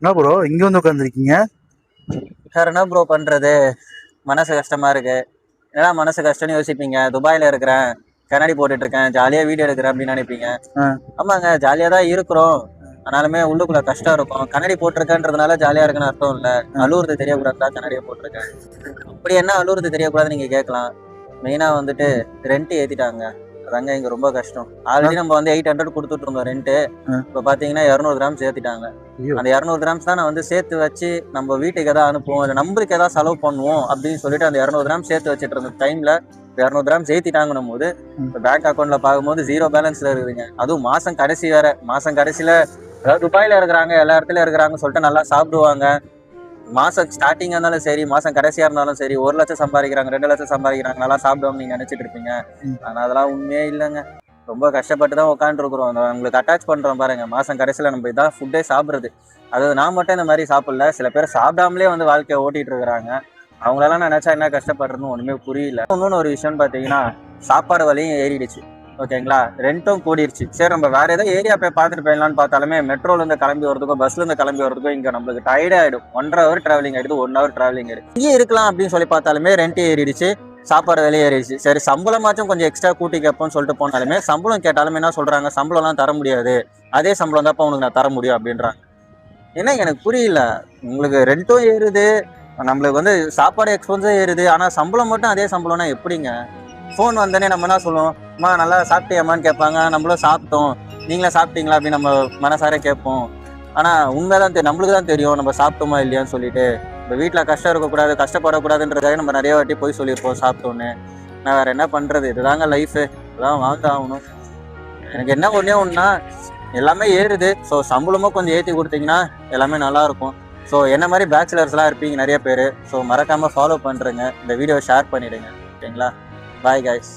என்ன ப்ரோ இங்க வந்து உட்காந்துருக்கீங்க? வேற என்ன ப்ரோ பண்றது? மனசு கஷ்டமா இருக்கு. ஏன்னா மனசு கஷ்டம்னு யோசிப்பீங்க. துபாயில இருக்கிறேன், கண்ணாடி போட்டுட்டு இருக்கேன், ஜாலியா வீடியோ எடுக்கிறேன் அப்படின்னு நினைப்பீங்க. ஆமாங்க, ஜாலியா தான் இருக்கிறோம். ஆனாலுமே உள்ளுக்குள்ள கஷ்டம் இருக்கும். கண்ணாடி போட்டிருக்கேன்றதுனால ஜாலியா இருக்குன்னு அர்த்தம் இல்ல. அழுவுறது தெரியக்கூடாதுதான் கண்ணாடியை போட்டிருக்கேன். அப்படி என்ன அழுவுறது தெரியக்கூடாதுன்னு நீங்க கேட்கலாம். மெயினா வந்துட்டு ரெண்ட் ஏத்திட்டாங்க. அதாங்க இங்க ரொம்ப கஷ்டம். ஆல்ரெடி நம்ம வந்து 800 கொடுத்துட்டு இருந்தோம் ரெண்ட். இப்ப பாத்தீங்கன்னா 200 கிராம்ஸ் ஏத்திட்டாங்க. அந்த 200 கிராம்ஸ் தான் நான் வந்து சேர்த்து வச்சு நம்ம வீட்டுக்கு ஏதாவது அனுப்புவோம், இல்லை நம்மளுக்கு ஏதாவது செலவு பண்ணுவோம் அப்படின்னு சொல்லிட்டு அந்த 200 கிராம் சேர்த்து வச்சுட்டு இருந்த டைம்ல 200 கிராம்ஸ் ஏத்திட்டாங்கன்னும் போது பேங்க் அக்கௌண்ட்ல பார்க்கும்போது 0 பேலன்ஸ்ல இருக்குதுங்க. அதுவும் மாசம் கடைசி வேற. மாசம் கடைசியில அதாவது துபாயில இருக்கிறாங்க, எல்லா இடத்துலயும் இருக்கிறாங்கன்னு சொல்லிட்டு நல்லா சாப்பிடுவாங்க. மாசம் ஸ்டார்டிங்கா இருந்தாலும் சரி, மாசம் கடைசியா இருந்தாலும் சரி, 1 லட்சம் சம்பாதிக்கிறாங்க, 2 லட்சம் சம்பாதிக்கிறாங்க, நல்லா சாப்பிடுவாங்க நீங்க நினைச்சிட்டு இருப்பீங்க. ஆனா அதெல்லாம் உண்மையே இல்லைங்க. ரொம்ப கஷ்டப்பட்டு தான் உட்காந்துருக்குறோம். உங்களுக்கு அட்டாச் பண்றோம் பாருங்க. மாசம் கடைசியில நம்ம இதான் ஃபுட்டே சாப்பிடுறது. அதாவது நான் மட்டும் இந்த மாதிரி சாப்பிடல, சில பேர் சாப்பிடாமலே வந்து வாழ்க்கையை ஓட்டிட்டு இருக்கிறாங்க. அவங்களெல்லாம் நினைச்சா என்ன கஷ்டப்படுறதுன்னு ஒண்ணுமே புரியல. இன்னொன்னு ஒரு விஷயம்னு பாத்தீங்கன்னா, சாப்பாடு விலையும் ஏறிடுச்சு. ஓகேங்களா, ரெண்டும் கூடிருச்சு. சரி, நம்ம வேற ஏதோ ஏரியா போய் பார்த்துட்டு போயிடலாம்னு பார்த்தாலுமே மெட்ரோல இருந்து கிளம்பி வரதுக்கோ பஸ்ல இருந்து கிளம்பி வரதுக்கோ இங்க நம்மளுக்கு டயர்ட் ஆயிடும். 1.5 ஹவர் டிராவலிங் ஆயிடுது, 1 ஹவர் டிராவலிங் ஆயிடுது. இங்கே இருக்கலாம் அப்படின்னு சொல்லி பார்த்தாலுமே ரெண்ட் ஏறிடுச்சு, சாப்பாடு விலை ஏறிடுச்சு. சரி, சம்பளமாச்சும் கொஞ்சம் எக்ஸ்ட்ரா கூட்டி கேட்போம்னு சொல்லிட்டு போனாலுமே சம்பளம் கேட்டாலுமே என்ன சொல்றாங்க, சம்பளம்லாம் தர முடியாது, அதே சம்பளம் தான்ப்பா உனக்கு நான் தர முடியும் அப்படின்றாங்க. ஏன்னா எனக்கு புரியல. உங்களுக்கு ரெண்ட்டும் ஏறுது, நம்மளுக்கு வந்து சாப்பாடு எக்ஸ்பென்ஸும் ஏறுது, ஆனா சம்பளம் மட்டும் அதே சம்பளம்னா எப்படிங்க? ஃபோன் வந்தோடனே நம்ம என்ன சொல்லுவோம், அம்மா நல்லா சாப்பிட்டியாம்மான்னு கேட்பாங்க. நம்மளும் சாப்பிட்டோம், நீங்களே சாப்பிட்டீங்களா அப்படின்னு நம்ம மனசார கேட்போம். ஆனா உண்மைதான் நம்மளுக்கு தான் தெரியும் நம்ம சாப்பிட்டோமா இல்லையான்னு சொல்லிட்டு. இப்போ வீட்டில் கஷ்டம் இருக்கக்கூடாது, கஷ்டப்படக்கூடாதுன்றதுக்காக நம்ம நிறைய வாட்டி போய் சொல்லியிருப்போம் சாப்பிட்டோன்னு. நான் வேற என்ன பண்றது? இதுதாங்க லைஃபு, இதுதான் வாழ்ந்து ஆகணும். எனக்கு என்ன ஒன்றே ஒன்றுனா, எல்லாமே ஏறுது. ஸோ சம்பளமும் கொஞ்சம் ஏற்றி கொடுத்தீங்கன்னா எல்லாமே நல்லா இருக்கும். ஸோ என்ன மாதிரி பேச்சுலர்ஸ்லாம் இருப்பீங்க நிறைய பேர். ஸோ மறக்காமல் ஃபாலோ பண்ணுறேங்க. இந்த வீடியோவை ஷேர் பண்ணிவிடுங்க. ஓகேங்களா? Bye guys.